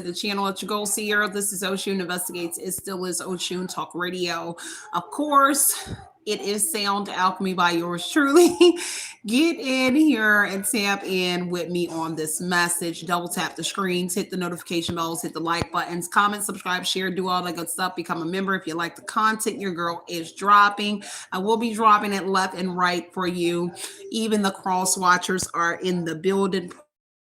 the channel at your goal Sierra. This is Oshun Investigates. It still is Oshun Talk Radio. Of course, it is Sound Alchemy by yours truly. Get in here and tap in with me on this message. Double tap the screens, hit the notification bells, hit the like buttons, comment, subscribe, share, do all that good stuff. Become a member if you like the content your girl is dropping. I will be dropping it left and right for you. Even the cross watchers are in the building,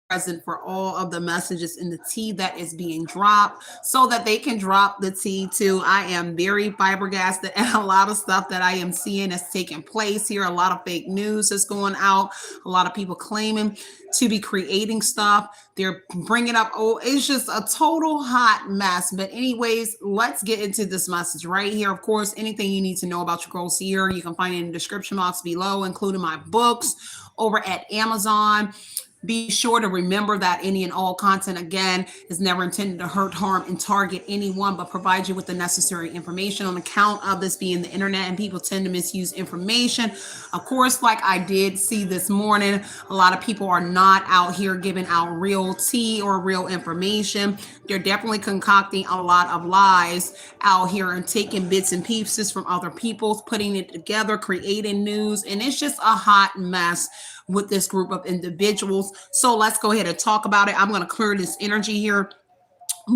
present for all of the messages in the tea that is being dropped so that they can drop the tea too. I am very flabbergasted at a lot of stuff that I am seeing is taking place here. A lot of fake news is going out. A lot of people claiming to be creating stuff. They're bringing up, oh, it's just a total hot mess. But anyways, let's get into this message right here. Of course, anything you need to know about your girl Sierra, you can find it in the description box below, including my books over at Amazon. Be sure to remember that any and all content, again, is never intended to hurt, harm, and target anyone, but provide you with the necessary information on account of this being the internet, and people tend to misuse information. Of course, like I did see this morning, a lot of people are not out here giving out real tea or real information. They're definitely concocting a lot of lies out here and taking bits and pieces from other people, putting it together, creating news, and it's just a hot mess with this group of individuals. So let's go ahead and talk about it. I'm going to clear this energy here.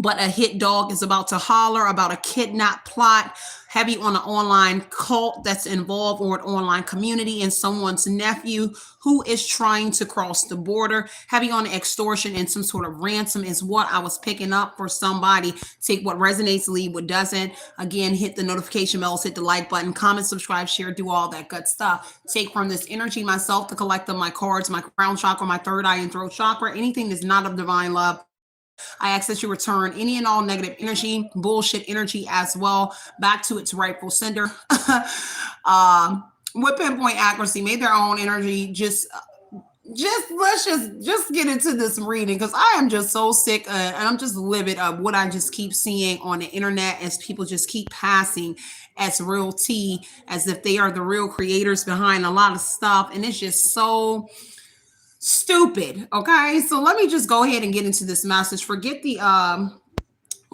But a hit dog is about to holler about a kidnap plot, heavy on an online cult that's involved, or an online community, and someone's nephew who is trying to cross the border. Heavy on extortion and some sort of ransom is what I was picking up for somebody. Take what resonates, leave what doesn't. Again, hit the notification bells, hit the like button, comment, subscribe, share, do all that good stuff. Take from this energy myself to collect of my cards, my crown chakra, my third eye and throat chakra, anything that's not of divine love. I ask that you return any and all negative energy, bullshit energy as well, back to its rightful sender. With pinpoint accuracy, made their own energy. Let's just get into this reading, because I am just so sick and I'm just livid of what I just keep seeing on the internet as people just keep passing as real tea, as if they are the real creators behind a lot of stuff, and it's just so stupid. Okay, so let me just go ahead and get into this message. Forget the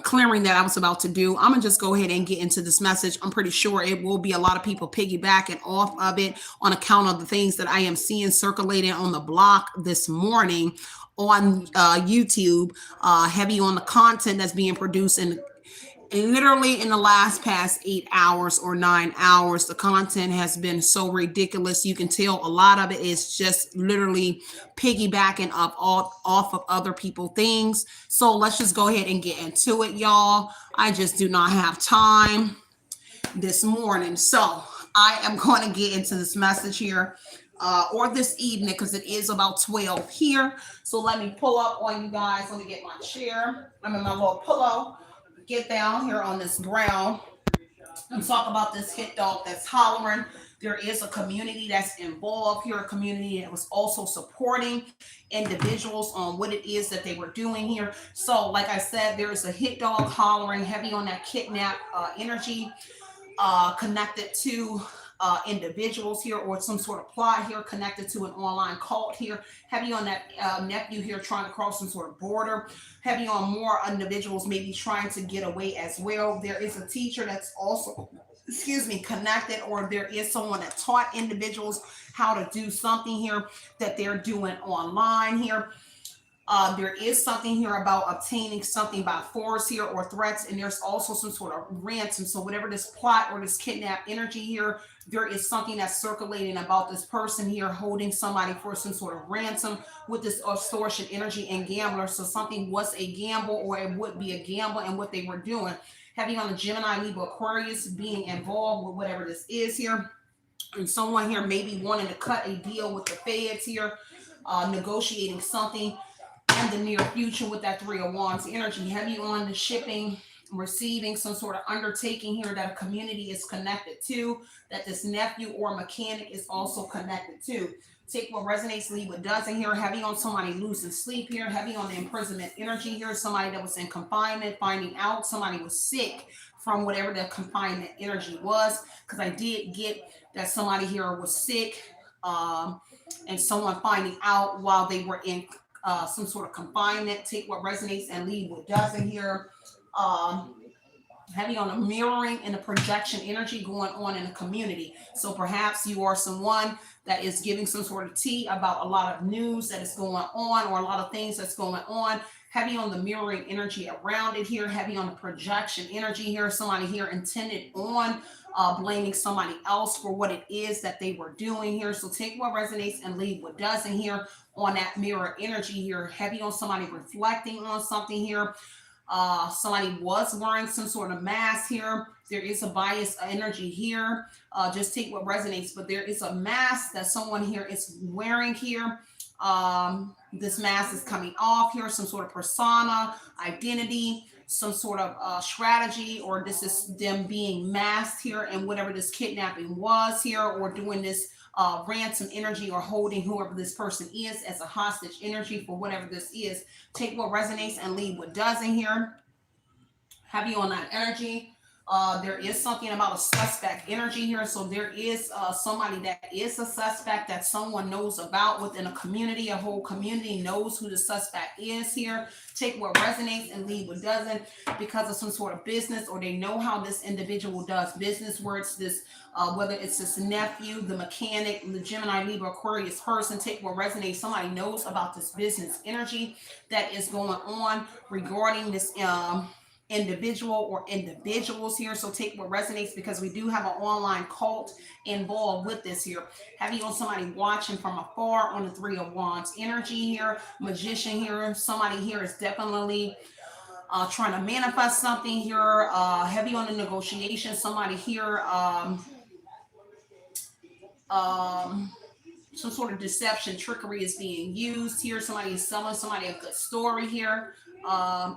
clearing that I was about to do. I'm gonna just go ahead and get into this message. I'm pretty sure it will be a lot of people piggybacking off of it on account of the things that I am seeing circulating on the block this morning on YouTube, heavy on the content that's being produced and literally in the past 8 hours or 9 hours, the content has been so ridiculous. You can tell a lot of it is just literally piggybacking off of other people things. So let's just go ahead and get into it, y'all. I just do not have time this morning. So I am going to get into this message here. Or this evening, because it is about 12 here. So let me pull up on you guys. Let me get my chair. I'm in my little pillow. Get down here on this ground and talk about this hit dog that's hollering. There is a community that's involved here, a community that was also supporting individuals on what it is that they were doing here. So like I said, there's a hit dog hollering, heavy on that kidnap energy, connected to individuals here, or some sort of plot here connected to an online cult here, heavy on that nephew here trying to cross some sort of border, heavy on more individuals maybe trying to get away as well. There is a teacher that's also, connected, or there is someone that taught individuals how to do something here that they're doing online here. There is something here about obtaining something by force here, or threats, and there's also some sort of ransom. So whatever this plot or this kidnap energy here, there is something that's circulating about this person here holding somebody for some sort of ransom with this extortion energy and gambler. So something was a gamble, or it would be a gamble in what they were doing. Having on the Gemini, Libra, Aquarius being involved with whatever this is here. And someone here maybe wanting to cut a deal with the feds here, negotiating something in the near future with that Three of Wands energy. Heavy on the shipping, receiving, some sort of undertaking here that a community is connected to, that this nephew or mechanic is also connected to. Take what resonates, leave what doesn't here. Heavy on somebody losing sleep here. Heavy on the imprisonment energy here. Somebody that was in confinement, finding out somebody was sick from whatever the confinement energy was. Because I did get that somebody here was sick, and someone finding out while they were in some sort of confinement. Take what resonates and leave what doesn't here. Um, Heavy on the mirroring and the projection energy going on in the community. So perhaps you are someone that is giving some sort of tea about a lot of news that is going on, or a lot of things that's going on. Heavy on the mirroring energy around it here. Heavy on the projection energy here. Somebody here intended on blaming somebody else for what it is that they were doing here. So take what resonates and leave what doesn't here on that mirror energy here. Heavy on somebody reflecting on something here. Somebody was wearing some sort of mask here. There is a bias energy here. Just take what resonates, but there is a mask that someone here is wearing here. This mask is coming off here, some sort of persona, identity, some sort of strategy, or this is them being masked here and whatever this kidnapping was here, or doing this ransom energy, or holding whoever this person is as a hostage energy for whatever this is. Take what resonates and leave what doesn't here. Heavy on that energy. There is something about a suspect energy here. So there is somebody that is a suspect that someone knows about within a community. A whole community knows who the suspect is here. Take what resonates and leave what doesn't, because of some sort of business, or they know how this individual does business, where it's this, whether it's this nephew, the mechanic, the Gemini, Libra, Aquarius person. Take what resonates. Somebody knows about this business energy that is going on regarding this individual or individuals here. So take what resonates, because we do have an online cult involved with this here. Heavy on somebody watching from afar on the Three of Wands energy here. Magician here. Somebody here is definitely trying to manifest something here. Heavy on the negotiation. Somebody here some sort of deception, trickery is being used here. Somebody is selling somebody a good story here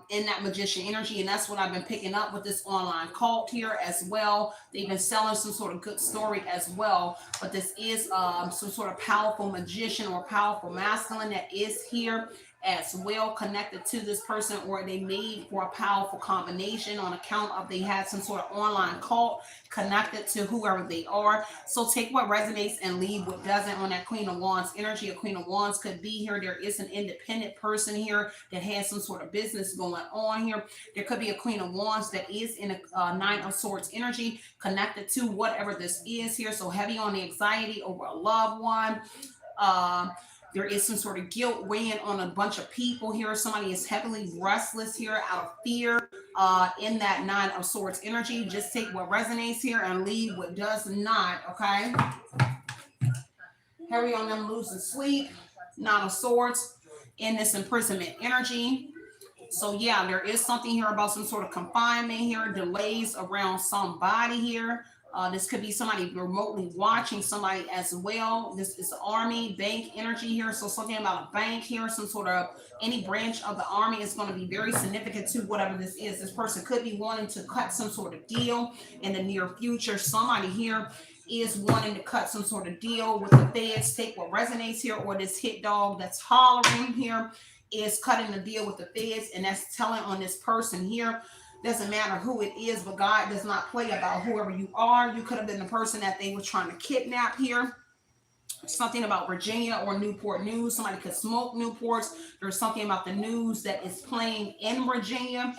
in that magician energy. And that's what I've been picking up with this online cult here as well. They've been selling some sort of good story as well. But this is some sort of powerful magician or powerful masculine that is here as well, connected to this person, or they made for a powerful combination on account of they had some sort of online cult connected to whoever they are. So take what resonates and leave what doesn't on that Queen of Wands energy. A Queen of Wands could be here. There is an independent person here that has some sort of business going on here. There could be a Queen of Wands that is in a Nine of Swords energy connected to whatever this is here. So heavy on the anxiety over a loved one. There is some sort of guilt weighing on a bunch of people here. Somebody is heavily restless here out of fear in that Nine of Swords energy. Just take what resonates here and leave what does not, okay? Heavy on them losing sleep. Nine of Swords in this imprisonment energy. So yeah, there is something here about some sort of confinement here, delays around somebody here. This could be somebody remotely watching somebody as well. This is army, bank energy here. So something about a bank here, some sort of any branch of the army is going to be very significant to whatever this is. This person could be wanting to cut some sort of deal in the near future. Somebody here is wanting to cut some sort of deal with the feds. Take what resonates here, or this hit dog that's hollering here is cutting the deal with the feds, and that's telling on this person here. Doesn't matter who it is, but God does not play about whoever you are. You could have been the person that they were trying to kidnap here. Something about Virginia or Newport News. Somebody could smoke Newports. There's something about the news that is playing in Virginia.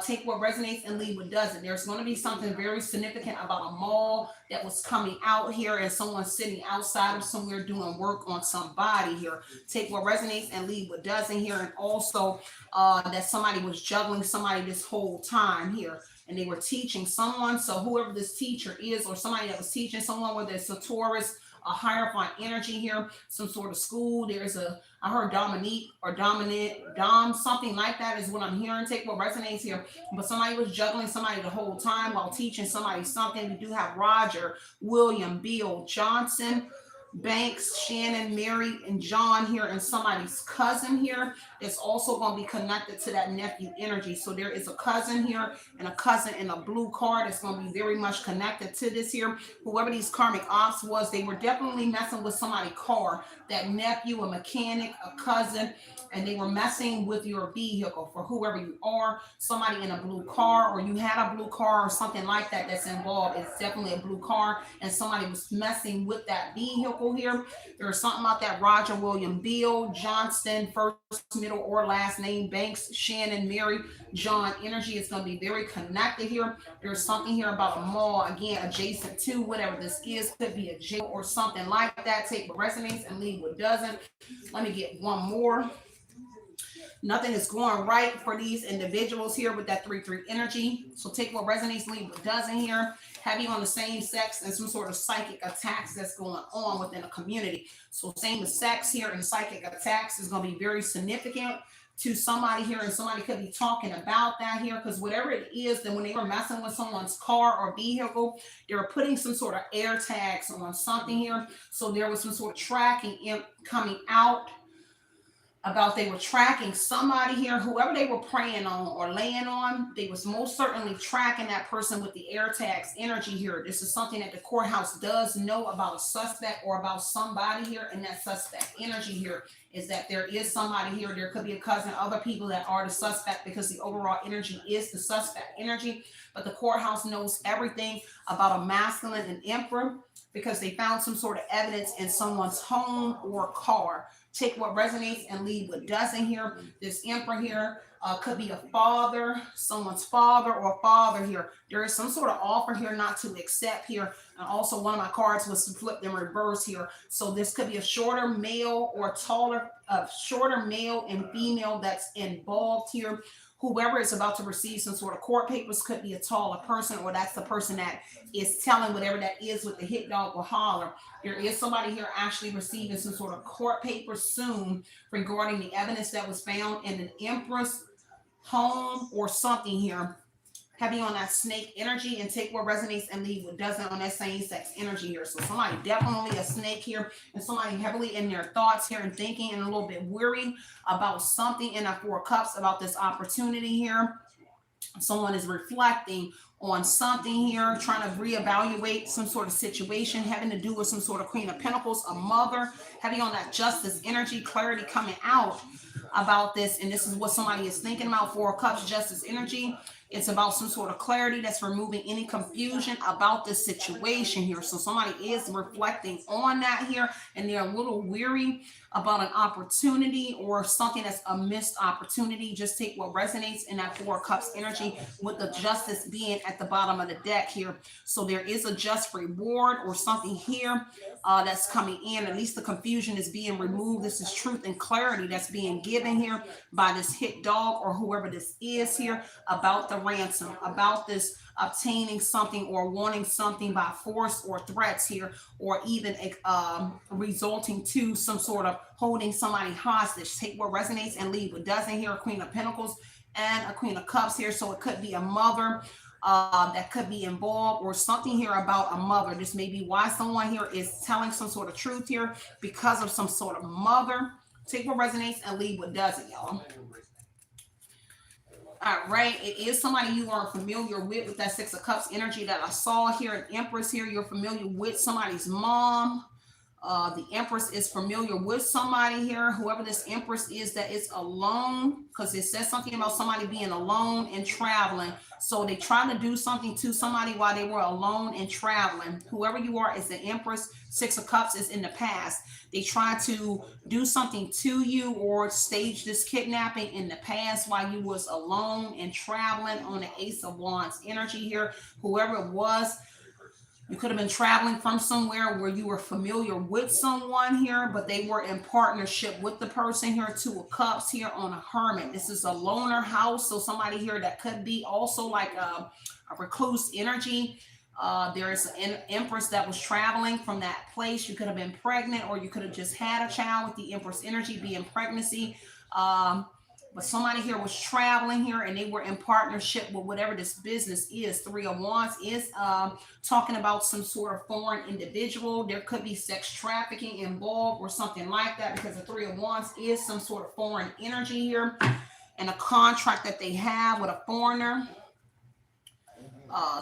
Take what resonates and leave what doesn't. There's going to be something very significant about a mall that was coming out here, and someone sitting outside of somewhere doing work on somebody here. Take what resonates and leave what doesn't here. And also that somebody was juggling somebody this whole time here, and they were teaching someone. So whoever this teacher is, or somebody that was teaching someone, whether it's a Taurus, a hierophant energy here, some sort of school. There's a, I heard Dominique or Dominant, Dom, something like that is what I'm hearing. Take what resonates here. But somebody was juggling somebody the whole time while teaching somebody something. We do have Roger, William, Bill, Johnson, Banks, Shannon, Mary, and John here, and somebody's cousin here. It's also going to be connected to that nephew energy. So there is a cousin here and a cousin in a blue card that's going to be very much connected to this here. Whoever these karmic ops was, they were definitely messing with somebody's car. That nephew, a mechanic, a cousin, and they were messing with your vehicle. For whoever you are, somebody in a blue car, or you had a blue car or something like that that's involved. It's definitely a blue car, and somebody was messing with that vehicle here. There's something about that Roger William Bill Johnston, first, middle, or last name, Banks, Shannon, Mary, John energy is going to be very connected here. There's something here about a mall, again, adjacent to whatever this is. Could be a jail or something like that. Take what resonates and leave what doesn't. Let me get one more. Nothing is going right for these individuals here with that 3-3 energy. So take what resonates, leave what doesn't here. Heavy on the same sex and some sort of psychic attacks that's going on within a community. So same as sex here and psychic attacks is going to be very significant to somebody here, and somebody could be talking about that here, because whatever it is, that when they were messing with someone's car or vehicle, they were putting some sort of air tags on something here. So there was some sort of tracking coming out about they were tracking somebody here, whoever they were preying on or laying on, they was most certainly tracking that person with the air tags energy here. This is something that the courthouse does know about a suspect or about somebody here, and that suspect energy here is that there is somebody here. There could be a cousin, other people that are the suspect, because the overall energy is the suspect energy. But the courthouse knows everything about a masculine and emperor, because they found some sort of evidence in someone's home or car. Take what resonates and leave what doesn't here. This emperor here could be a father, someone's father or father here. There is some sort of offer here not to accept here. And also one of my cards was flipped in reverse here. So this could be a shorter male or taller, shorter male and female that's involved here. Whoever is about to receive some sort of court papers could be a taller person, or that's the person that is telling whatever that is with the hit dog or holler. There is somebody here actually receiving some sort of court papers soon regarding the evidence that was found in an empress home or something here. Heavy on that snake energy, and take what resonates and leave what doesn't on that same sex energy here. So somebody definitely a snake here, and somebody heavily in their thoughts here and thinking and a little bit worried about something in that 4 of Cups, about this opportunity here. Someone is reflecting on something here, trying to reevaluate some sort of situation having to do with some sort of Queen of Pentacles, a mother. Heavy on that justice energy, clarity coming out about this, and this is what somebody is thinking about. 4 of Cups, justice energy. It's about some sort of clarity that's removing any confusion about this situation here. So somebody is reflecting on that here, and they're a little weary about an opportunity or something that's a missed opportunity. Just take what resonates in that 4 of Cups energy, with the justice being at the bottom of the deck here. So there is a just reward or something here that's coming in. At least the confusion is being removed. This is truth and clarity that's being given here by this hit dog or whoever this is here about the ransom, about this obtaining something or wanting something by force or threats here, or even resulting to some sort of holding somebody hostage. Take what resonates and leave what doesn't here. A Queen of Pentacles and a Queen of Cups here. So it could be a mother that could be involved, or something here about a mother. This may be why someone here is telling some sort of truth here, because of some sort of mother. Take what resonates and leave what doesn't, y'all. All right, it is somebody you are familiar with that 6 of Cups energy that I saw here. An Empress here, you're familiar with somebody's mom. The Empress is familiar with somebody here, whoever this Empress is that is alone, because it says something about somebody being alone and traveling. So they trying to do something to somebody while they were alone and traveling. Whoever you are is the Empress. 6 of Cups is in the past. They try to do something to you or stage this kidnapping in the past while you was alone and traveling on the Ace of Wands energy here. Whoever it was, you could have been traveling from somewhere where you were familiar with someone here, but they were in partnership with the person here. 2 of Cups here on a Hermit. This is a loner house. So somebody here that could be also like a recluse energy. There is an Empress that was traveling from that place. You could have been pregnant, or you could have just had a child with the Empress energy being pregnancy. but somebody here was traveling here and they were in partnership with whatever this business is. Three of Wands is talking about some sort of foreign individual. There could be sex trafficking involved or something like that, because the Three of Wands is some sort of foreign energy here, and a contract that they have with a foreigner.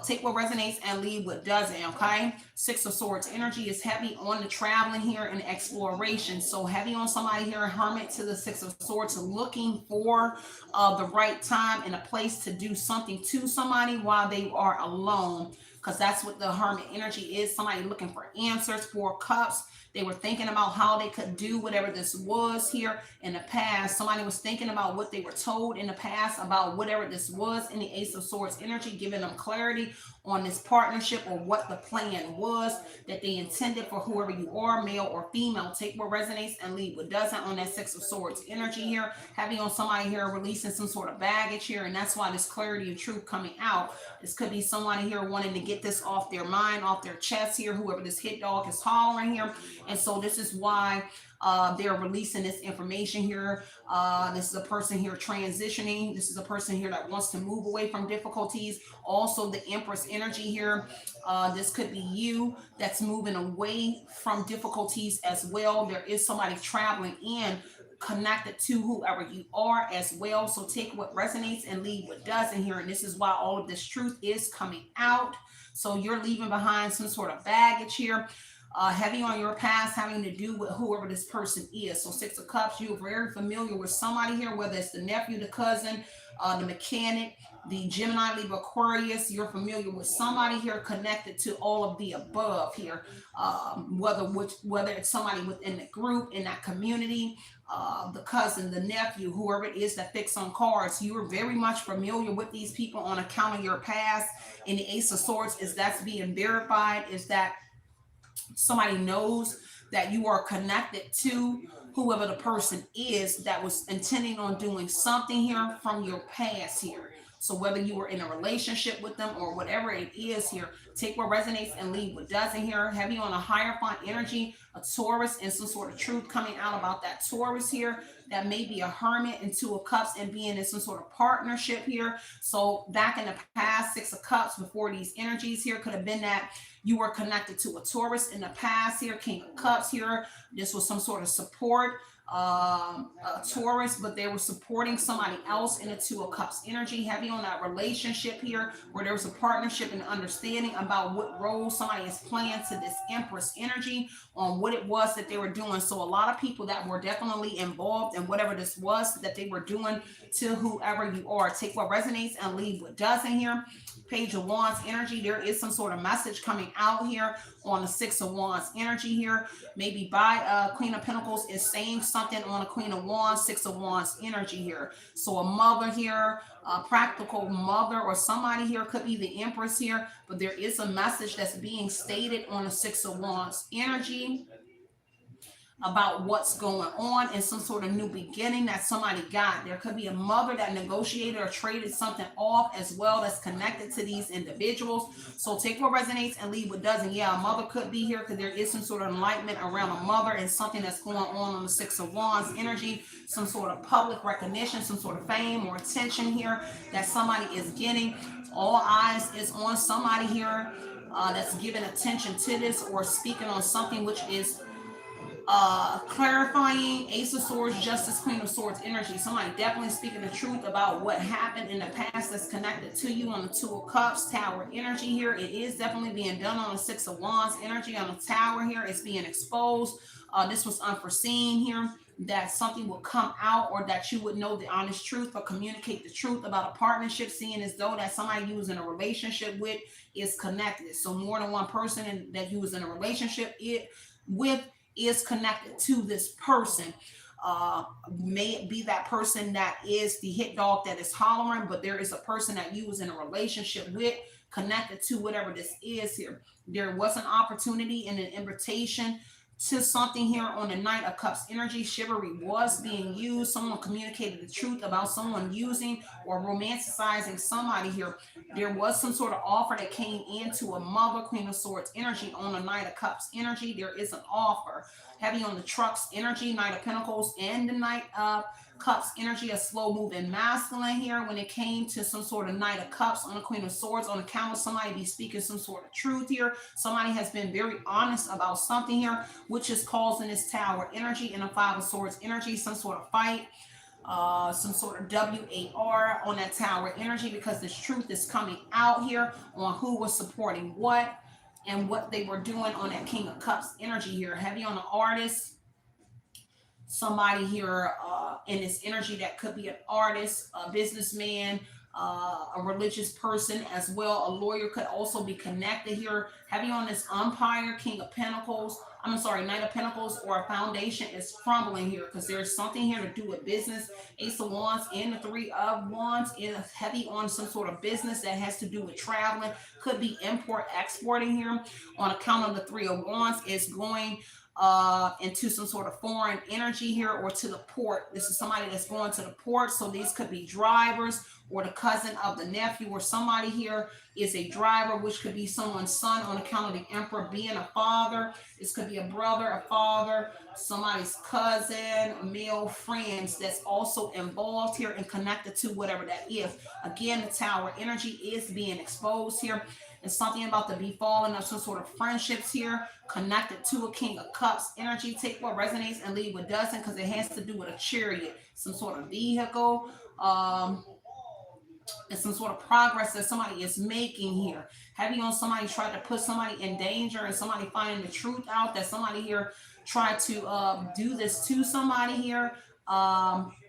Take what resonates and leave what doesn't. Okay, Six of Swords energy is heavy on the traveling here and exploration. So heavy on somebody here, hermit to the Six of Swords, looking for the right time and a place to do something to somebody while they are alone, because that's what the hermit energy is. Somebody looking for answers. Four Cups, they were thinking about how they could do whatever this was here in the past. Somebody was thinking about what they were told in the past about whatever this was in the Ace of Swords energy, giving them clarity on this partnership or what the plan was that they intended for whoever you are, male or female. Take what resonates and leave what doesn't on that Six of Swords energy here. Having on somebody here releasing some sort of baggage here, and that's why this clarity and truth coming out. This could be somebody here wanting to get this off their mind, off their chest here, whoever this hit dog is hollering here. And so this is why they're releasing this information here. This is a person here transitioning. This is a person here that wants to move away from difficulties. Also, the Empress energy here. This could be you that's moving away from difficulties as well. There is somebody traveling in, connected to whoever you are as well. So take what resonates and leave what doesn't here. And this is why all of this truth is coming out. So you're leaving behind some sort of baggage here. Heavy on your past, having to do with whoever this person is. So Six of Cups, you're very familiar with somebody here, whether it's the nephew, the cousin, the mechanic, the Gemini, Libra, Aquarius. You're familiar with somebody here connected to all of the above here. Whether it's somebody within the group, in that community, the cousin, the nephew, whoever it is that fix on cards. You are very much familiar with these people on account of your past. In the Ace of Swords, is that's being verified, is that somebody knows that you are connected to whoever the person is that was intending on doing something here from your past here. So whether you were in a relationship with them or whatever it is here, take what resonates and leave what doesn't here. Heavy on a Hierophant energy, a Taurus, and some sort of truth coming out about that Taurus here. That may be a hermit and Two of Cups and being in some sort of partnership here. So back in the past, Six of Cups before these energies here could have been that you were connected to a Taurus in the past here. King of Cups here. This was some sort of support. Taurus, but they were supporting somebody else in the Two of Cups energy. Heavy on that relationship here, where there was a partnership and understanding about what role somebody is playing to this Empress energy on what it was that they were doing. So a lot of people that were definitely involved in whatever this was that they were doing to whoever you are. Take what resonates and leave what doesn't here. Page of Wands energy, there is some sort of message coming out here on the Six of Wands energy here. Maybe by Queen of Pentacles is saying something on a Queen of Wands, Six of Wands energy here. So a mother here, a practical mother, or somebody here could be the Empress here, but there is a message that's being stated on the Six of Wands energy about what's going on and some sort of new beginning that somebody got. There could be a mother that negotiated or traded something off as well that's connected to these individuals. So take what resonates and leave what doesn't. Yeah, a mother could be here because there is some sort of enlightenment around a mother and something that's going on the Six of Wands energy, some sort of public recognition, some sort of fame or attention here that somebody is getting. All eyes is on somebody here that's giving attention to this or speaking on something which is clarifying. Ace of Swords, Justice, Queen of Swords energy. Somebody definitely speaking the truth about what happened in the past that's connected to you on the Two of Cups, Tower energy here. It is definitely being done on the Six of Wands energy. On the Tower here, it's being exposed. This was unforeseen here, that something will come out or that you would know the honest truth or communicate the truth about a partnership, seeing as though that somebody you was in a relationship with is connected. So more than one person that you was in a relationship with is connected to this person. May it be that person that is the hit dog that is hollering, but there is a person that you was in a relationship with connected to whatever this is here. There was an opportunity and an invitation to something here on the Knight of Cups energy. Chivalry was being used. Someone communicated the truth about someone using or romanticizing somebody here. There was some sort of offer that came into a mother, Queen of Swords energy on the Knight of Cups energy. There is an offer. Heavy on the trucks energy, Knight of Pentacles and the Knight of Cups energy, a slow moving masculine here when it came to some sort of Knight of Cups on the Queen of Swords on account of somebody be speaking some sort of truth here. Somebody has been very honest about something here, which is causing this Tower energy and a Five of Swords energy, some sort of fight, some sort of WAR on that Tower energy, because this truth is coming out here on who was supporting what and what they were doing on that King of Cups energy here. Heavy on the artist. Somebody here in this energy that could be an artist, a businessman, a religious person as well. A lawyer could also be connected here. Heavy on this umpire, King of Pentacles. I'm sorry, Knight of Pentacles, or a foundation is crumbling here because there's something here to do with business. Ace of Wands and the Three of Wands is heavy on some sort of business that has to do with traveling. Could be import, exporting here on account of the Three of Wands is going into some sort of foreign energy here, or to the port. This is somebody that's going to the port. So these could be drivers or the cousin of the nephew, or somebody here is a driver, which could be someone's son on account of the Emperor being a father. This could be a brother, a father, somebody's cousin, male friends that's also involved here and connected to whatever that is. Again, the Tower energy is being exposed here. And something about the befalling of some sort of friendships here connected to a King of Cups energy. Take what resonates and leave what doesn't, because it has to do with a chariot, some sort of vehicle, and some sort of progress that somebody is making here. Heavy on somebody tried to put somebody in danger and somebody finding the truth out, that somebody here tried to do this to somebody here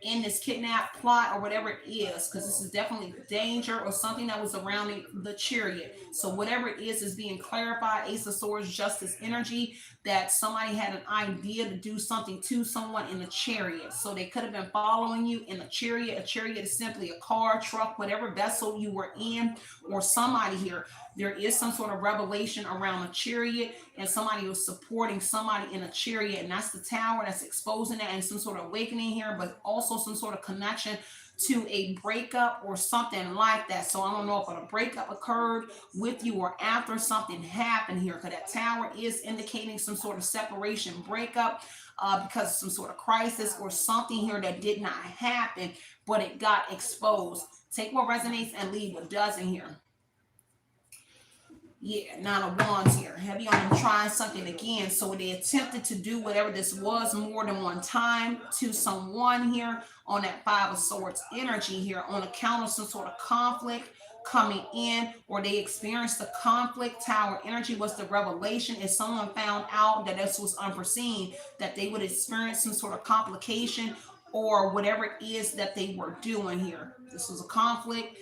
in this kidnap plot or whatever it is, because this is definitely danger or something that was surrounding the chariot. So whatever it is being clarified. Ace of Swords, justice energy, that somebody had an idea to do something to someone in the chariot. So they could have been following you in a chariot. A chariot is simply a car, truck, whatever vessel you were in, or somebody here. There is some sort of revelation around a chariot, and somebody was supporting somebody in a chariot, and that's the Tower that's exposing that, and some sort of awakening here, but also some sort of connection to a breakup or something like that. So I don't know if a breakup occurred with you or after something happened here, because that Tower is indicating some sort of separation, breakup, because of some sort of crisis or something here that did not happen, but it got exposed. Take what resonates and leave what doesn't here. Yeah, Nine of Wands here. Heavy on them trying something again. So they attempted to do whatever this was more than one time to someone here on that Five of Swords energy here, on account of some sort of conflict coming in, or they experienced the conflict. Tower energy was the revelation. If someone found out that this was unforeseen, that they would experience some sort of complication or whatever it is that they were doing here. This was a conflict.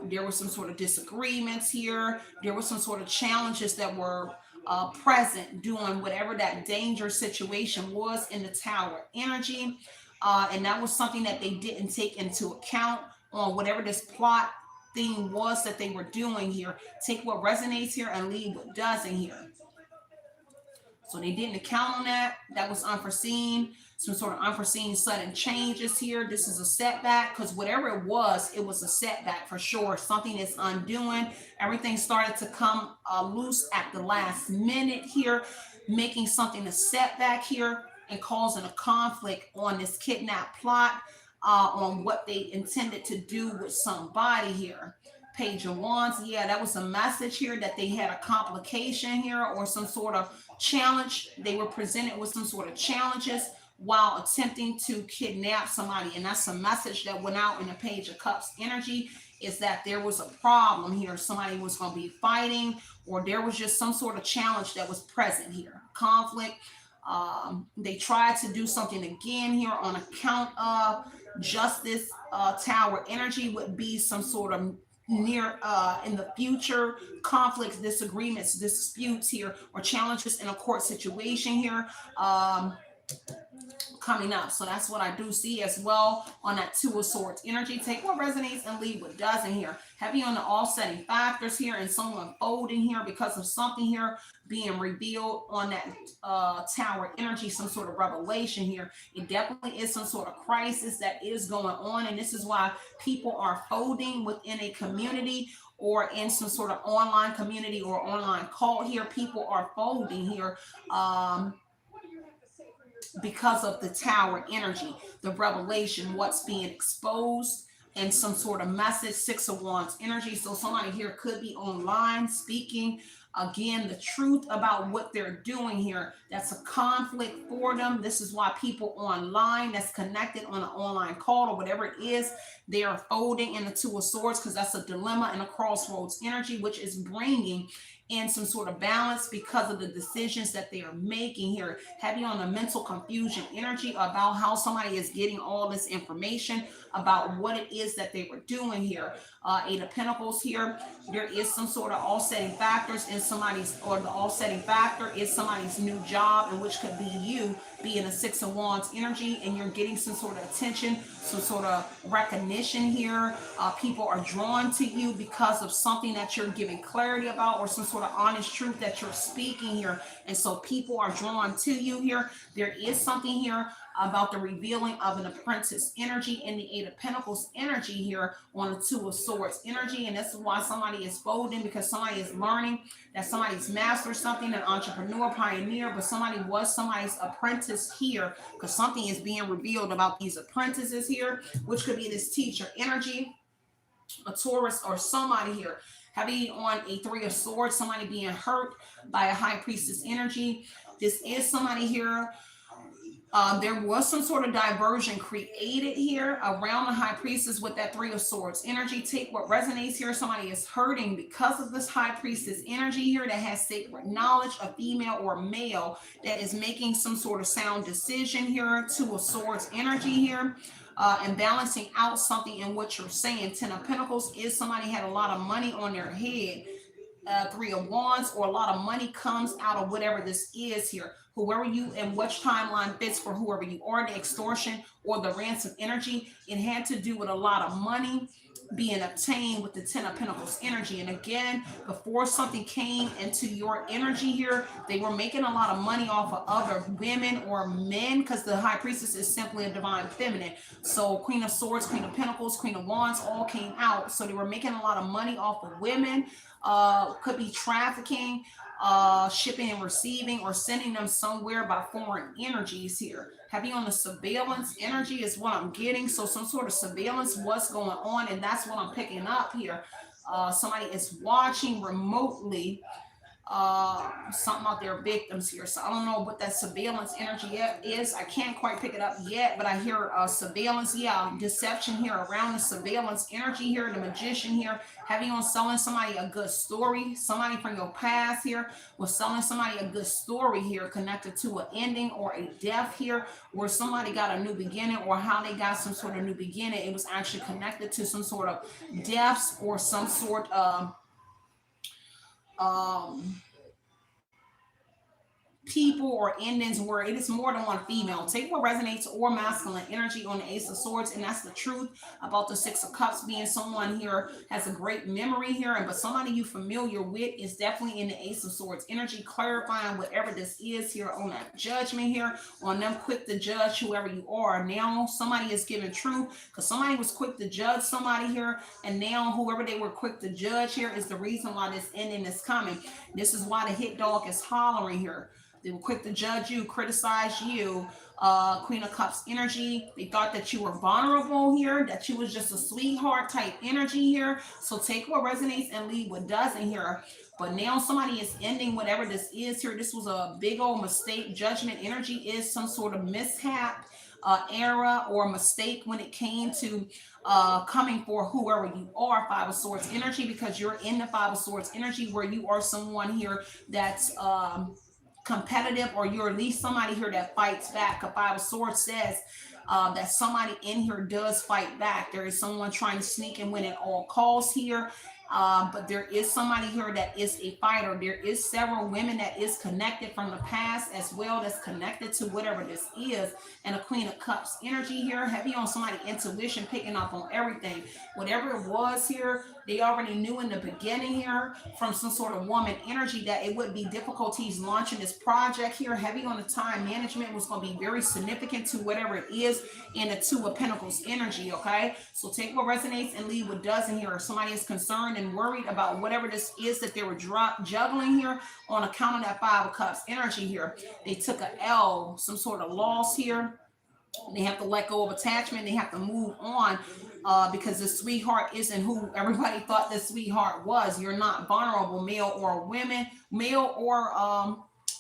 There were some sort of disagreements here. There were some sort of challenges that were present doing whatever that danger situation was in the Tower energy. And that was something that they didn't take into account on whatever this plot thing was that they were doing here. Take what resonates here and leave what doesn't here. So they didn't account on that. That was unforeseen. Some sort of unforeseen sudden changes here. This is a setback, because whatever it was a setback for sure. Something is undoing. Everything started to come loose at the last minute here, making something a setback here and causing a conflict on this kidnap plot, on what they intended to do with somebody here. Page of Wands, yeah, that was a message here that they had a complication here or some sort of challenge. They were presented with some sort of challenges while attempting to kidnap somebody, and that's a message that went out in the Page of Cups energy, is that there was a problem here. Somebody was going to be fighting, or there was just some sort of challenge that was present here, conflict. They tried to do something again here on account of justice. Tower energy would be some sort of near in the future conflicts, disagreements, disputes here, or challenges in a court situation here coming up. So that's what I do see as well on that Two of Swords energy. Take what resonates and leave what doesn't here. Heavy on the offsetting factors here, and someone folding here because of something here being revealed on that Tower energy, some sort of revelation here. It definitely is some sort of crisis that is going on, and this is why people are folding within a community or in some sort of online community or online cult here. People are folding here because of the tower energy, the revelation, what's being exposed, and some sort of message. Six of Wands energy. So somebody here could be online speaking again the truth about what they're doing here. That's a conflict for them. This is why people online that's connected on an online call or whatever it is, they are folding in the Two of Swords, because that's a dilemma and a crossroads energy, which is bringing in some sort of balance because of the decisions that they are making here. Heavy on the mental confusion energy about how somebody is getting all this information about what it is that they were doing here. Eight of Pentacles here. There is some sort of offsetting factors in somebody's, or the offsetting factor is somebody's new job, and which could be you being a Six of Wands energy, and you're getting some sort of attention, some sort of recognition here. People are drawn to you because of something that you're giving clarity about, or some sort of honest truth that you're speaking here. And so people are drawn to you here. There is something here about the revealing of an apprentice energy in the Eight of Pentacles energy here on the Two of Swords energy. And this is why somebody is folding, because somebody is learning that somebody's mastered something, an entrepreneur, pioneer, but somebody was somebody's apprentice here, because something is being revealed about these apprentices here, which could be this teacher energy, a Taurus, or somebody here heavy on a Three of Swords, somebody being hurt by a High Priestess energy. This is somebody here. There was some sort of diversion created here around the High Priestess with that Three of Swords energy. Take what resonates here. Somebody is hurting because of this High Priestess energy here that has sacred knowledge, a female or male that is making some sort of sound decision here. Two of Swords energy here. And balancing out something in what you're saying. Ten of Pentacles is somebody had a lot of money on their head. Three of Wands, or a lot of money comes out of whatever this is here. Whoever you and which timeline fits for whoever you are, the extortion or the ransom energy, it had to do with a lot of money being obtained with the Ten of Pentacles energy. And again, before something came into your energy here, they were making a lot of money off of other women or men, because the High Priestess is simply a divine feminine. So Queen of Swords, Queen of Pentacles, Queen of Wands all came out. So they were making a lot of money off of women. Could be trafficking, shipping and receiving, or sending them somewhere by foreign energies here. Heavy on the surveillance energy is what I'm getting. So some sort of surveillance, what's going on, and that's what I'm picking up here. Somebody is watching remotely something about their victims here. So I don't know what that surveillance energy is. I can't quite pick it up yet, but I hear surveillance, deception here around the surveillance energy here. The Magician here, heavy on selling somebody a good story. Somebody from your past here was selling somebody a good story here, connected to an ending or a death here, where somebody got a new beginning, or how they got some sort of new beginning. It was actually connected to some sort of deaths, or some sort of people or endings where it is more than one female. Take what resonates, or masculine energy on the Ace of Swords, and that's the truth about the Six of Cups being someone here has a great memory here, but somebody you familiar with is definitely in the Ace of Swords energy, clarifying whatever this is here on that Judgment here, on them quick to judge whoever you are. Now somebody is giving truth, because somebody was quick to judge somebody here, and now whoever they were quick to judge here is the reason why this ending is coming. This is why the hit dog is hollering here. They were quick to judge you, criticize you. Queen of Cups energy. They thought that you were vulnerable here, that you was just a sweetheart type energy here. So take what resonates and leave what doesn't here. But now somebody is ending whatever this is here. This was a big old mistake. Judgment energy is some sort of mishap, error, or mistake when it came to coming for whoever you are. Five of Swords energy, because you're in the Five of Swords energy, where you are someone here that's competitive, or you're at least somebody here that fights back. A Five of Swords says that somebody in here does fight back. There is someone trying to sneak and win at all costs here. But there is somebody here that is a fighter. There is several women that is connected from the past as well, that's connected to whatever this is. And a Queen of Cups energy here, heavy on somebody intuition, picking up on everything. Whatever it was here, They already knew in the beginning here from some sort of woman energy that it would be difficulties launching this project here. Heavy on the time management was going to be very significant to whatever it is in the Two of Pentacles energy, okay? So take what resonates and leave what doesn't here. If somebody is concerned and worried about whatever this is that they were juggling here on account of that Five of Cups energy here. They took a L, some sort of loss here. They have to let go of attachment. They have to move on because the sweetheart isn't who everybody thought the sweetheart was. You're not vulnerable, male or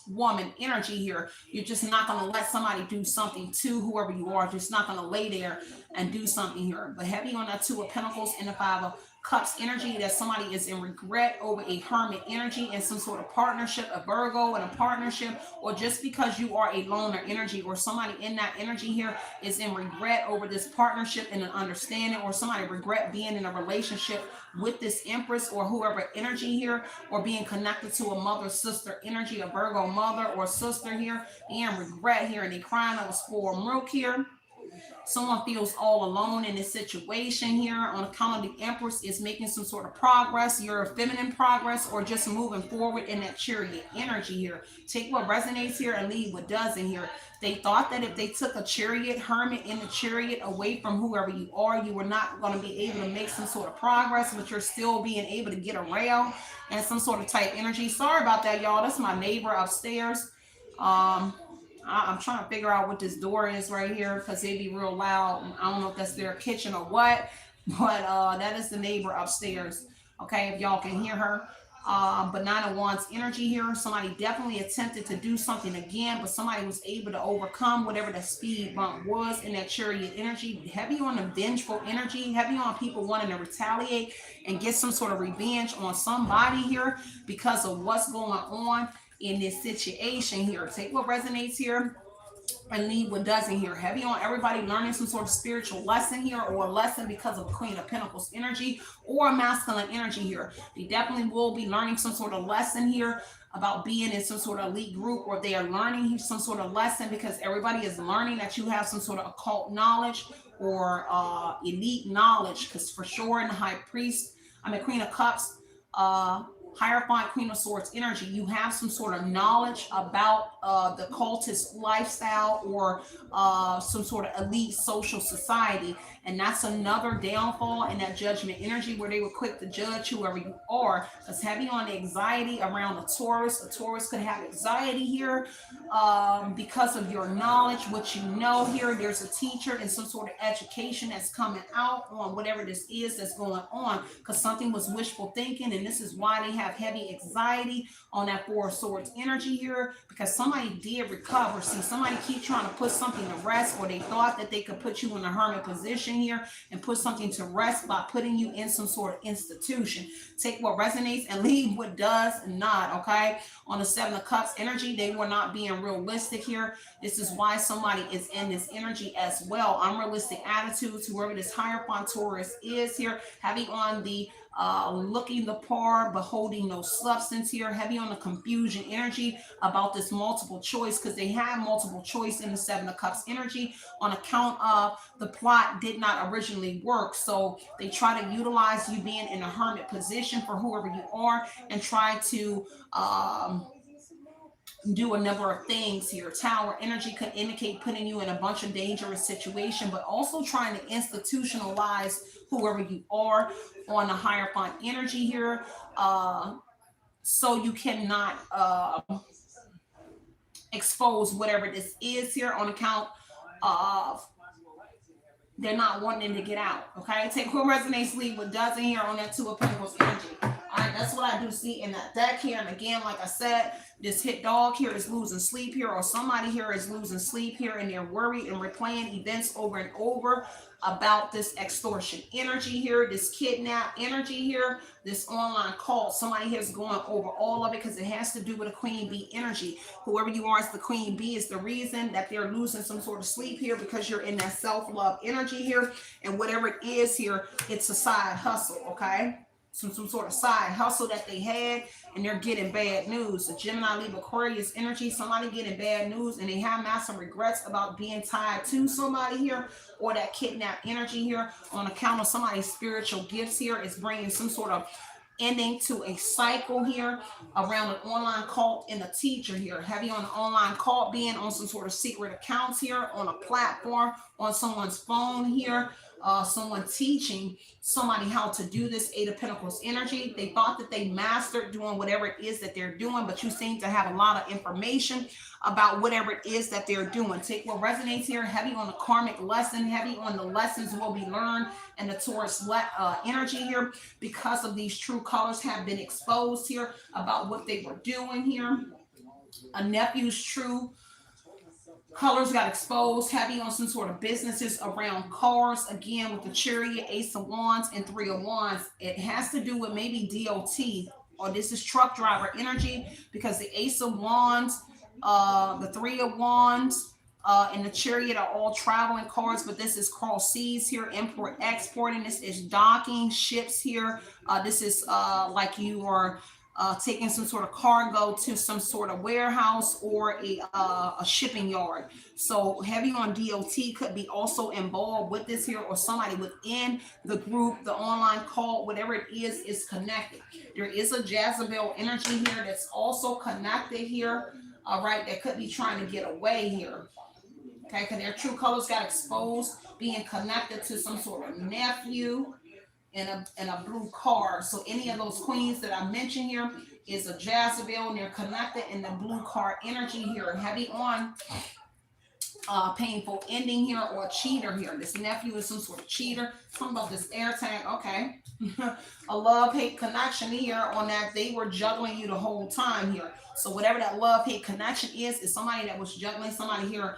woman energy here. You're just not going to let somebody do something to whoever you are. Just not going to lay there and do something here. But heavy on that Two of Pentacles and the Five of Cups energy, that somebody is in regret over a Hermit energy and some sort of partnership, a Virgo and a partnership, or just because you are a loner energy, or somebody in that energy here is in regret over this partnership and an understanding, or somebody regret being in a relationship with this Empress or whoever energy here, or being connected to a mother sister energy, a Virgo mother or sister here, and regret here, and they crying over spoiled milk here. Someone feels all alone in this situation here on account of the Empress is making some sort of progress, your feminine progress, or just moving forward in that Chariot energy here. Take what resonates here and leave what doesn't here. They thought that if they took a Chariot, Hermit in the Chariot away from whoever you are, you were not going to be able to make some sort of progress, but you're still being able to get around and some sort of type energy. Sorry about that, y'all. That's my neighbor upstairs. I'm trying to figure out what this door is right here because they be real loud. I don't know if that's their kitchen or what, but that is the neighbor upstairs. Okay, if y'all can hear her. But Nine of Wands energy here. Somebody definitely attempted to do something again, but somebody was able to overcome whatever the speed bump was in that Chariot energy. Heavy on the vengeful energy, heavy on people wanting to retaliate and get some sort of revenge on somebody here because of what's going on in this situation here. Take what resonates here and leave what doesn't here. Heavy on everybody learning some sort of spiritual lesson here, or a lesson because of Queen of Pentacles energy or a masculine energy here. They definitely will be learning some sort of lesson here about being in some sort of elite group, or they are learning some sort of lesson because everybody is learning that you have some sort of occult knowledge or elite knowledge, because for sure in the High Priest, Queen of Cups, Hierophant, Queen of Swords energy, you have some sort of knowledge about the cultist lifestyle or some sort of elite social society. And that's another downfall in that Judgment energy, where they were quick to judge whoever you are. It's heavy on the anxiety around a Taurus. A Taurus could have anxiety here because of your knowledge, what you know here. There's a teacher and some sort of education that's coming out on whatever this is that's going on, because something was wishful thinking, and this is why they have heavy anxiety on that Four of Swords energy here, because somebody did recover. See, somebody keep trying to put something to rest, or they thought that they could put you in a hermit position here and put something to rest by putting you in some sort of institution. Take what resonates and leave what does not, okay? On the Seven of Cups energy, they were not being realistic here. This is why somebody is in this energy as well. Unrealistic attitudes, whoever this Hierophant Taurus is here, heavy on the looking the par but holding no substance here. Heavy on the confusion energy about this multiple choice, because they have multiple choice in the Seven of Cups energy on account of the plot did not originally work. So they try to utilize you being in a hermit position for whoever you are and try to do a number of things here. Tower energy could indicate putting you in a bunch of dangerous situation, but also trying to institutionalize whoever you are on the Hierophant energy here, so you cannot expose whatever this is here on account of they're not wanting to get out. Okay, take what resonates, leave what doesn't here on that Two of Pentacles energy. All right, that's what I do see in that deck here. And again, like I said, this hit dog here is losing sleep here, or somebody here is losing sleep here, and they're worried and replaying events over and over about this extortion energy here, this kidnap energy here, this online call. Somebody here is going over all of it because it has to do with a Queen Bee energy. Whoever you are as the Queen Bee is the reason that they're losing some sort of sleep here, because you're in that self-love energy here. And whatever it is here, it's a side hustle, okay? some sort of side hustle that they had, and they're getting bad news. The Gemini, Libra, Aquarius energy, somebody getting bad news, and they have massive regrets about being tied to somebody here, or that kidnap energy here on account of somebody's spiritual gifts here is bringing some sort of ending to a cycle here around an online cult and a teacher here. Heavy on the online cult, being on some sort of secret accounts here, on a platform, on someone's phone here, someone teaching somebody how to do this. Eight of Pentacles energy. They thought that they mastered doing whatever it is that they're doing, but you seem to have a lot of information about whatever it is that they're doing. Take what resonates here. Heavy on the karmic lesson, heavy on the lessons will be learned, and the Taurus energy here, because of these true colors have been exposed here about what they were doing here. A nephew's true colors got exposed, heavy on some sort of businesses around cars, again with the Chariot, Ace of Wands, and Three of Wands. It has to do with maybe DOT, or this is truck driver energy, because the Ace of Wands, the Three of Wands, and the Chariot are all traveling cars, but this is cross seas here, import exporting. This is docking ships here. This is like you are taking some sort of cargo to some sort of warehouse or a shipping yard. So heavy on DOT could be also involved with this here, or somebody within the group, the online call, whatever it is connected. There is a Jezebel energy here that's also connected here, all right, that could be trying to get away here. Okay, because their true colors got exposed, being connected to some sort of nephew in a blue car. So any of those queens that I mentioned here is a Jezebel, and they're connected in the blue car energy here. Heavy on painful ending here, or a cheater here. This nephew is some sort of cheater. Talking about this air tag. Okay. A love-hate connection here on that. They were juggling you the whole time here. So whatever that love-hate connection is somebody that was juggling somebody here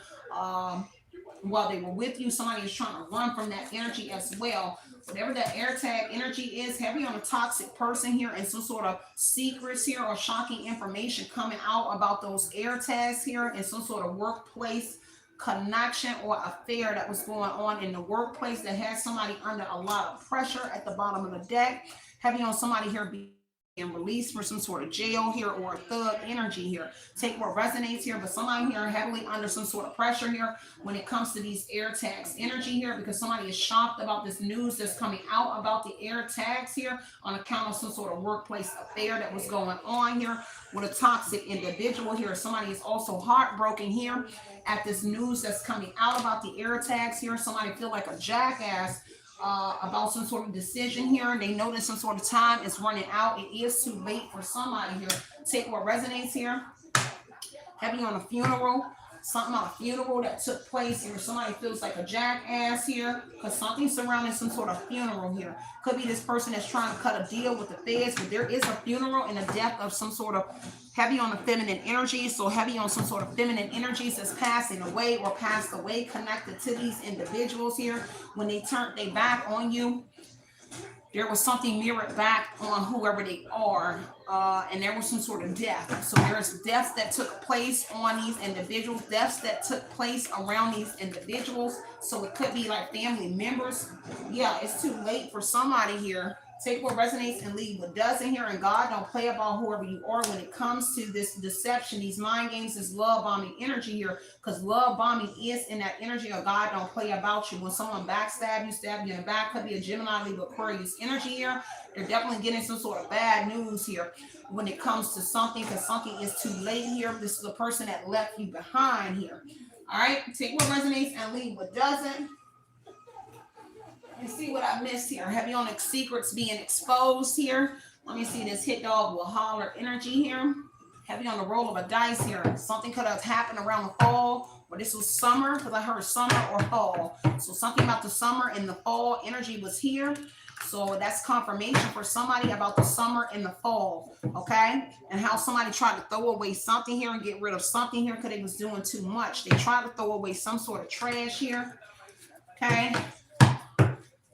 while they were with you. Somebody is trying to run from that energy as well. Whatever that air tag energy is, heavy on a toxic person here, and some sort of secrets here or shocking information coming out about those air tags here, and some sort of workplace connection or affair that was going on in the workplace that has somebody under a lot of pressure at the bottom of the deck. Heavy on somebody here being released for some sort of jail here, or a thug energy here. Take what resonates here, but somebody here heavily under some sort of pressure here when it comes to these air tags energy here, because somebody is shocked about this news that's coming out about the air tags here on account of some sort of workplace affair that was going on here with a toxic individual here. Somebody is also heartbroken here at this news that's coming out about the air tags here. Somebody feel like a jackass about some sort of decision here. They know that some sort of time is running out. It is too late for somebody here. Take what resonates here. Heavy on a funeral. Something about a funeral that took place here. Somebody feels like a jackass here because something surrounding some sort of funeral here. Could be this person that's trying to cut a deal with the feds, but there is a funeral and a death of some sort of, heavy on the feminine energy. So heavy on some sort of feminine energies that's passing away or passed away, connected to these individuals here. When they turned their back on you, there was something mirrored back on whoever they are, and there was some sort of death. So there's deaths that took place on these individuals, deaths that took place around these individuals. So it could be like family members. Yeah, it's too late for somebody here. Take what resonates and leave what doesn't here. And God don't play about whoever you are when it comes to this deception, these mind games, this love bombing energy here. Because love bombing is in that energy of God don't play about you. When someone backstab you, stab you in the back, could be a Gemini, Libra, Aquarius energy here. They're definitely getting some sort of bad news here when it comes to something, because something is too late here. This is the person that left you behind here. All right, take what resonates and leave what doesn't. Let's see what I missed here. Heavy on secrets being exposed here. Let me see this hit dog with Holler energy here. Heavy on the roll of a dice here. Something could have happened around the fall, or this was summer, because I heard summer or fall. So something about the summer and the fall energy was here. So that's confirmation for somebody about the summer and the fall, okay? And how somebody tried to throw away something here and get rid of something here because they was doing too much. They tried to throw away some sort of trash here, okay?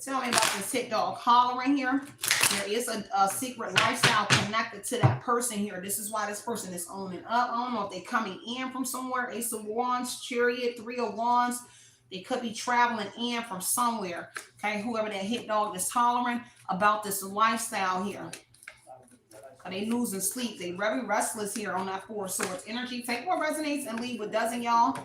Tell me about this hit dog hollering here. There is a secret lifestyle connected to that person here. This is why this person is owning up. I don't know if they're coming in from somewhere. Ace of Wands, Chariot, Three of Wands. They could be traveling in from somewhere. Okay, whoever that hit dog is hollering about this lifestyle here. They losing sleep. They very restless here on that Four of Swords energy. Take what resonates and leave what doesn't, y'all.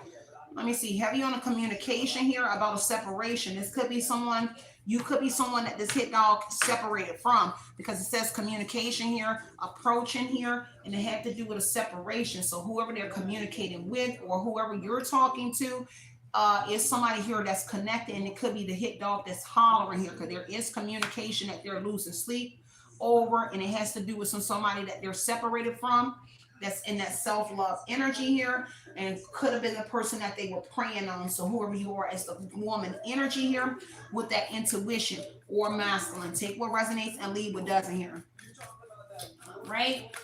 Let me see. Heavy on a communication here about a separation. This could be someone, you could be someone that this hit dog separated from, because it says communication here, approaching here, and it had to do with a separation. So whoever they're communicating with or whoever you're talking to is somebody here that's connected, and it could be the hit dog that's hollering here, because there is communication that they're losing sleep over, and it has to do with somebody that they're separated from, that's in that self-love energy here, and could have been the person that they were preying on. So whoever you are as the woman energy here with that intuition or masculine. Take what resonates and leave what doesn't here. Right?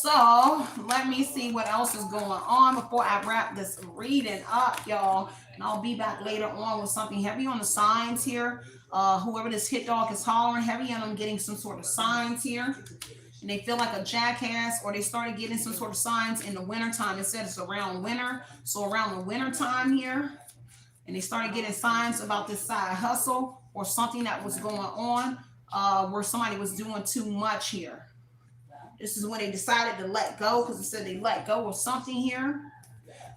So let me see what else is going on before I wrap this reading up, y'all. And I'll be back later on with something heavy on the signs here. Whoever this hit dog is hollering, heavy on them getting some sort of signs here. And they feel like a jackass, or they started getting some sort of signs in the wintertime. It said it's around winter. So around the winter time here. And they started getting signs about this side hustle or something that was going on where somebody was doing too much here. This is when they decided to let go, because it said they let go of something here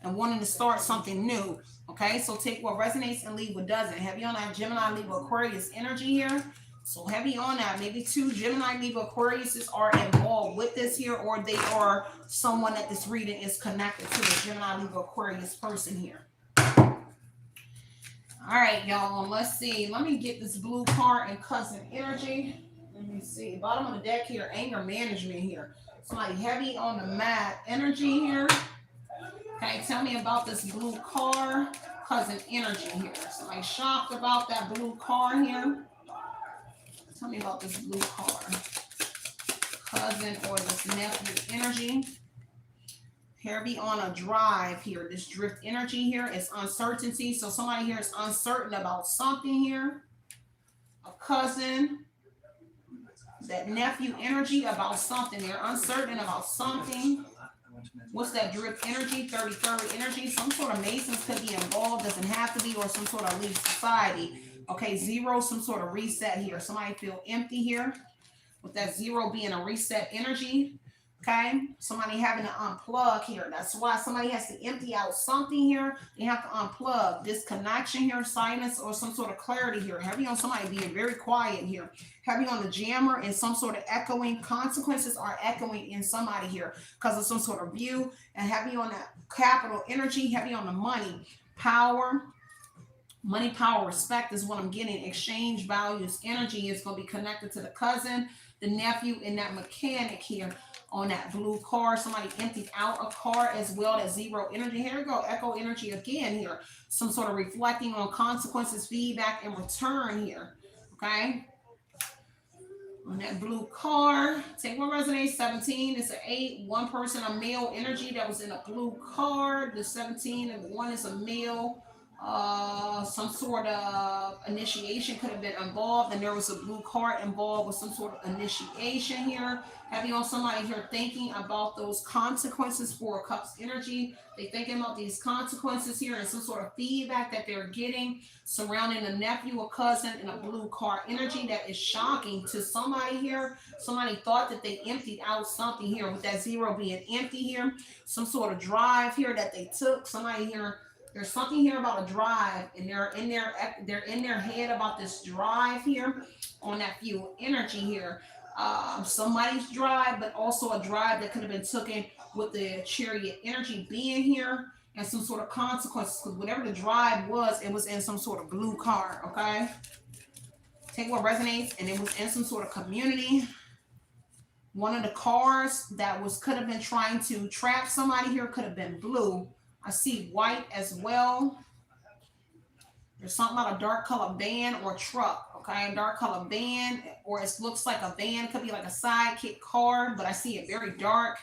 and wanting to start something new. Okay, so take what resonates and leave what doesn't. Heavy on that Gemini, Libra, Aquarius energy here. So heavy on that. Maybe two Gemini, Libra, Aquariuses are involved with this here, or they are someone that this reading is connected to, the Gemini, Libra, Aquarius person here. All right, y'all. Let's see. Let me get this blue card and cousin energy. Let me see. Bottom of the deck here, anger management here. Somebody heavy on the mat energy here. Okay, tell me about this blue car, cousin energy here. Somebody shocked about that blue car here. Tell me about this blue car, cousin or this nephew energy. Heavy on a drive here. This drift energy here is uncertainty. So somebody here is uncertain about something here. A cousin, that nephew energy about something. They're uncertain about something. What's that drift energy? 33rd energy. Some sort of Masons could be involved. Doesn't have to be, or some sort of Leaf Society. Okay, 0, some sort of reset here. Somebody feel empty here with that 0 being a reset energy. Okay, somebody having to unplug here. That's why somebody has to empty out something here. They have to unplug. Disconnection here, silence, or some sort of clarity here. Heavy on somebody being very quiet here. Heavy on the jammer and some sort of echoing. Consequences are echoing in somebody here because of some sort of view. And heavy on that capital energy. Heavy on the money. Power. Money, power, respect is what I'm getting. Exchange, values, energy is going to be connected to the cousin, the nephew, and that mechanic here. On that blue car, somebody emptied out a car as well as 0 energy. Here we go, echo energy again here. Some sort of reflecting on consequences, feedback, and return here. Okay. On that blue car, take what resonates. 17, it's an 8. One person, a male energy that was in a blue car. The 17 and 1 is a male. Some sort of initiation could have been involved, and there was a blue card involved with some sort of initiation here. Heavy on somebody here thinking about those consequences for Cups energy. They thinking about these consequences here and some sort of feedback that they're getting surrounding a nephew, a cousin, and a blue card energy that is shocking to somebody here. Somebody thought that they emptied out something here with that 0 being empty here. Some sort of drive here that they took. Somebody here. There's something here about a drive, and they're in their head about this drive here on that fuel energy here. Somebody's drive, but also a drive that could have been taken with the chariot energy being here and some sort of consequences. Because whatever the drive was, it was in some sort of blue car. Okay, take what resonates, and it was in some sort of community. One of the cars that could have been trying to trap somebody here could have been blue. I see white as well. There's something about a dark color van or truck, okay? A dark color van, or it looks like a van. Could be like a sidekick car, but I see it very dark,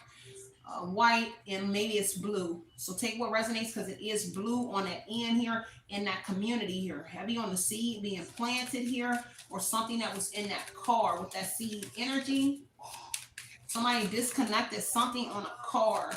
white, and maybe it's blue. So take what resonates, because it is blue on that end here in that community here. Heavy on the seed being planted here, or something that was in that car with that seed energy. Somebody disconnected something on a car.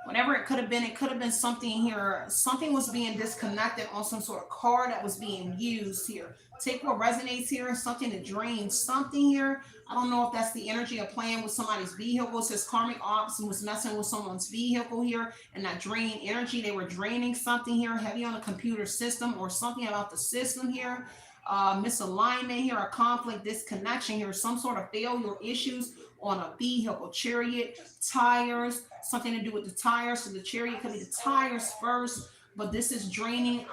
Whatever it could have been something here. Something was being disconnected on some sort of car that was being used here. Take what resonates here, something to drain something here. I don't know if that's the energy of playing with somebody's vehicle. It says karmic ops and was messing with someone's vehicle here, and that draining energy. They were draining something here, heavy on a computer system or something about the system here. Misalignment here, a conflict, disconnection here, some sort of failure issues on a vehicle, chariot, tires, something to do with the tires. So the chariot could be the tires first, but this is draining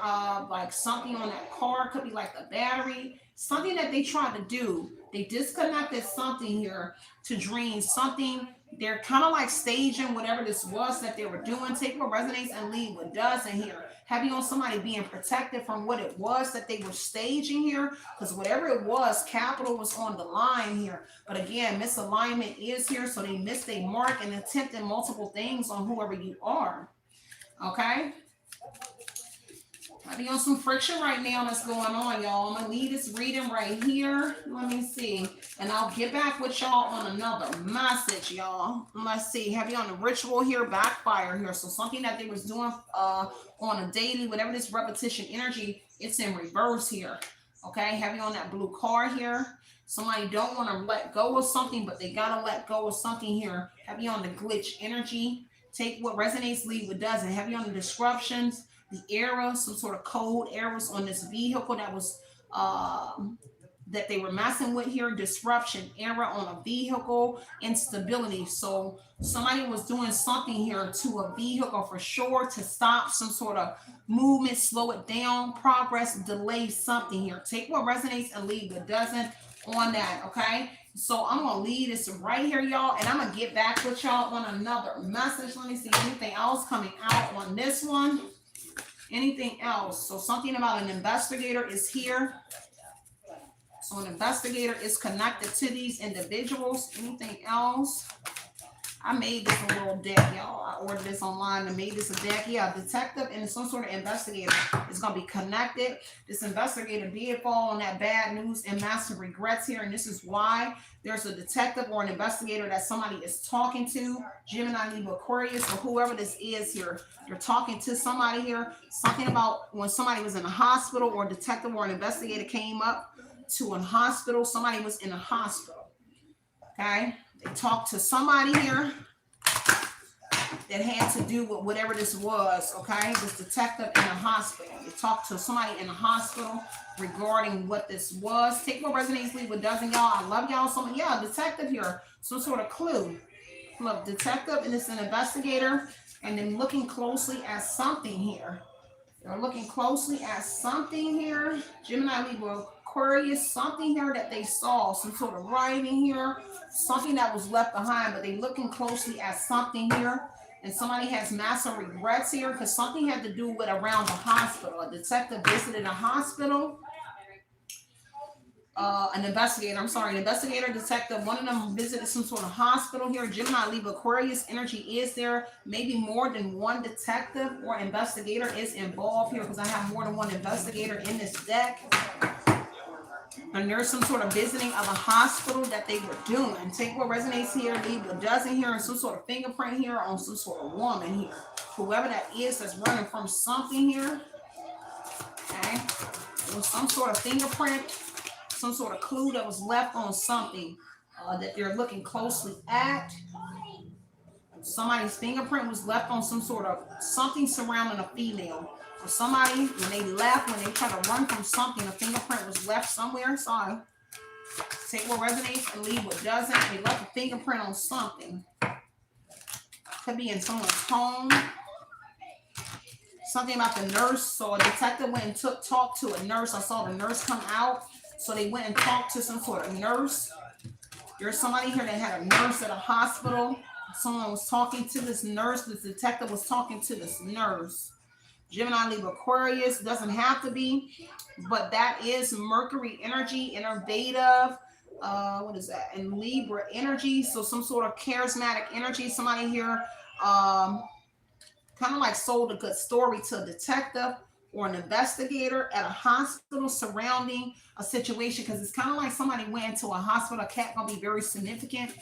like something on that car, could be like the battery, something that they tried to do. They disconnected something here to drain something. They're kind of like staging whatever this was that they were doing. Take what resonates and leave what doesn't here. Having on somebody being protected from what it was that they were staging here, because whatever it was, capital was on the line here. But again, misalignment is here, so they missed a mark and attempted multiple things on whoever you are. Okay? I be on some friction right now that's going on, y'all. I'm going to leave this reading right here. Let me see. And I'll get back with y'all on another message, y'all. Let's see. Have you on the ritual here, backfire here. So something that they was doing on a daily, whatever this repetition energy, it's in reverse here. Okay? Have you on that blue card here. Somebody don't want to let go of something, but they got to let go of something here. Have you on the glitch energy. Take what resonates, leave what doesn't. Have you on the disruptions. The error, some sort of code errors on this vehicle that was that they were messing with here. Disruption, error on a vehicle, instability. So somebody was doing something here to a vehicle for sure to stop some sort of movement, slow it down, progress, delay something here. Take what resonates and leave what doesn't on that, okay? So I'm going to leave this right here, y'all, and I'm going to get back with y'all on another message. Let me see anything else coming out on this one. Anything else? So something about an investigator is here. So an investigator is connected to these individuals. Anything else? I made this a little deck, y'all. I ordered this online and made this a deck. Yeah, detective and some sort of investigator is going to be connected. This investigator did fall on that bad news and massive regrets here. And this is why there's a detective or an investigator that somebody is talking to. Gemini, Libra, Aquarius, or whoever this is here. You're talking to somebody here. Something about when somebody was in a hospital or a detective or an investigator came up to a hospital. Somebody was in a hospital. Okay. They talked to somebody here that had to do with whatever this was, okay? This detective in a hospital. They talked to somebody in a hospital regarding what this was. Take what resonates, leave what doesn't, y'all. I love y'all so much. Yeah, detective here. Some sort of clue. Look, detective and it's an investigator, and then looking closely at something here. They're looking closely at something here. Gemini, Libra, Aquarius, something here that they saw, some sort of writing here, something that was left behind, but they looking closely at something here. And somebody has massive regrets here because something had to do with around the hospital. A detective visited a hospital. An investigator, detective, one of them visited some sort of hospital here. Gemini, Libra, Aquarius energy is there. Maybe more than one detective or investigator is involved here because I have more than one investigator in this deck. And there's some sort of visiting of a hospital that they were doing. Take what resonates here, leave what doesn't here, and some sort of fingerprint here on some sort of woman here. Whoever that is that's running from something here. Okay. There was some sort of fingerprint, some sort of clue that was left on something that they're looking closely at. Somebody's fingerprint was left on some sort of something surrounding a female. Or somebody, when they left, when they tried to run from something, a fingerprint was left somewhere. Sorry. Take what resonates and leave what doesn't. They left a fingerprint on something. Could be in someone's home. Something about the nurse. So a detective went and talked to a nurse. I saw the nurse come out. So they went and talked to some sort of nurse. There's somebody here that had a nurse at a hospital. Someone was talking to this nurse. This detective was talking to this nurse. Gemini, Libra, Aquarius, doesn't have to be, but that is Mercury energy, innovative, what is that? And Libra energy, so some sort of charismatic energy. Somebody here kind of like sold a good story to a detective or an investigator at a hospital surrounding a situation, because it's kind of like somebody went into a hospital. Cat gonna be very significant.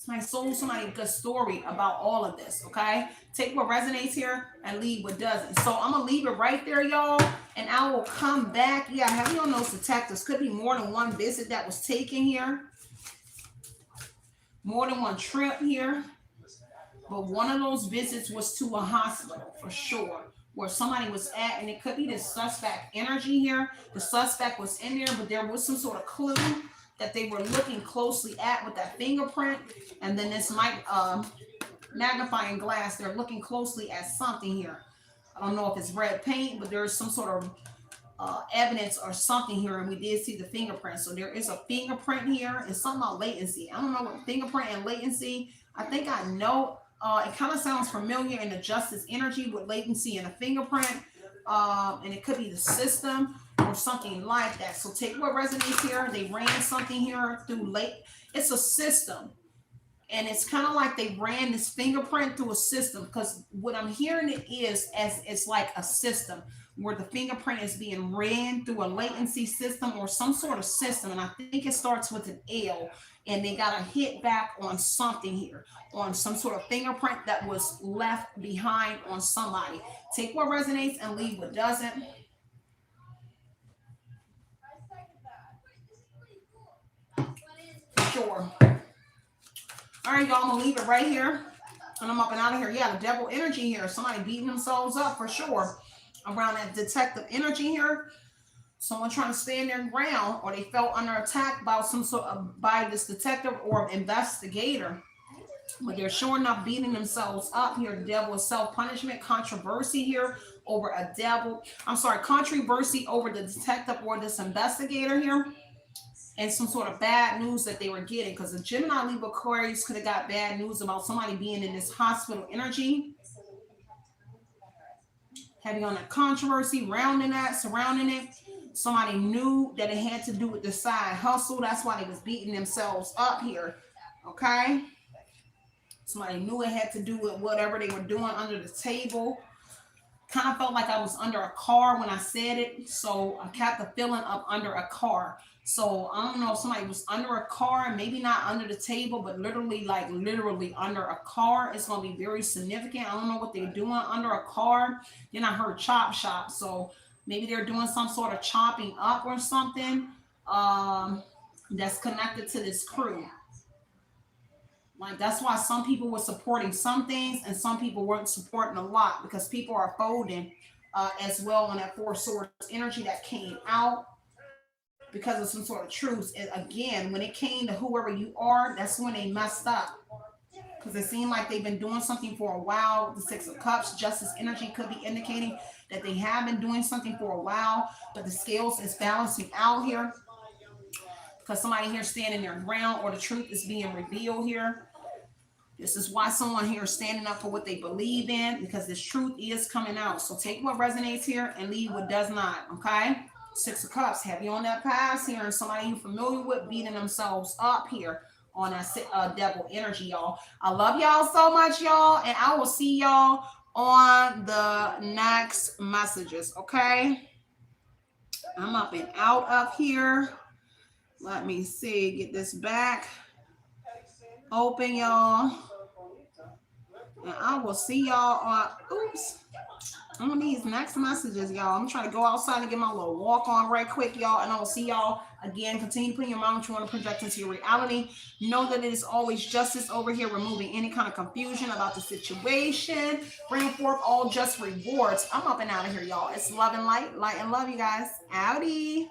I told somebody a good story about all of this, okay? Take what resonates here and leave what doesn't. So I'm going to leave it right there, y'all, and I will come back. Yeah, have you on those detectives? Could be more than one visit that was taken here. More than one trip here. But one of those visits was to a hospital, for sure, where somebody was at, and it could be the suspect energy here. The suspect was in there, but there was some sort of clue that they were looking closely at with that fingerprint. And then this magnifying glass, they're looking closely at something here. I don't know if it's red paint, but there's some sort of evidence or something here, and we did see the fingerprint. So there is a fingerprint here, and something about latency. I don't know what fingerprint and latency. I think I know. It kind of sounds familiar in the justice energy with latency and a fingerprint, and it could be the system or something like that. So take what resonates here. They ran something here through it's a system, and it's kind of like they ran this fingerprint through a system, because what I'm hearing it is as it's like a system where the fingerprint is being ran through a latency system or some sort of system. And I think it starts with an L, and they got to hit back on something here, on some sort of fingerprint that was left behind on somebody. Take what resonates and leave what doesn't. For sure. All right, y'all, I'm going to leave it right here. And I'm up and out of here. Yeah, the devil energy here. Somebody beating themselves up for sure around that detective energy here. Someone trying to stand their ground, or they felt under attack by some sort of by this detective or investigator. But they're sure enough beating themselves up here. The devil is self-punishment, controversy here over a devil. I'm sorry, controversy over the detective or this investigator here. And some sort of bad news that they were getting, because the Gemini, Libra, Aquarius could have got bad news about somebody being in this hospital energy. Heavy on that controversy, surrounding it. Somebody knew that it had to do with the side hustle. That's why they was beating themselves up here. Okay. Somebody knew it had to do with whatever they were doing under the table. Kind of felt like I was under a car when I said it. So I kept the feeling of under a car. So I don't know if somebody was under a car, maybe not under the table, but literally under a car. It's going to be very significant. I don't know what they're doing under a car. Then I heard chop shop. So maybe they're doing some sort of chopping up or something that's connected to this crew. Like, that's why some people were supporting some things and some people weren't supporting a lot, because people are folding as well on that Four Swords energy that came out because of some sort of truth. And again, when it came to whoever you are, that's when they messed up, because it seemed like they've been doing something for a while. The Six of Cups, justice energy could be indicating that they have been doing something for a while, but the scales is balancing out here, because somebody here standing their ground, or the truth is being revealed here. This is why someone here is standing up for what they believe in, because this truth is coming out. So take what resonates here and leave what does not, okay? Six of Cups, heavy on that past here, and somebody you're familiar with beating themselves up here on that devil energy, y'all. I love y'all so much, y'all, and I will see y'all on the next messages, okay? I'm up and out of here. Let me see, get this back open, y'all. And I will see y'all on these next messages, y'all. I'm trying to go outside and get my little walk on right quick, y'all. And I will see y'all again. Continue putting your mind what you want to project into your reality. Know that it is always justice over here, removing any kind of confusion about the situation. Bringing forth all just rewards. I'm up and out of here, y'all. It's love and light and love, you guys. Howdy.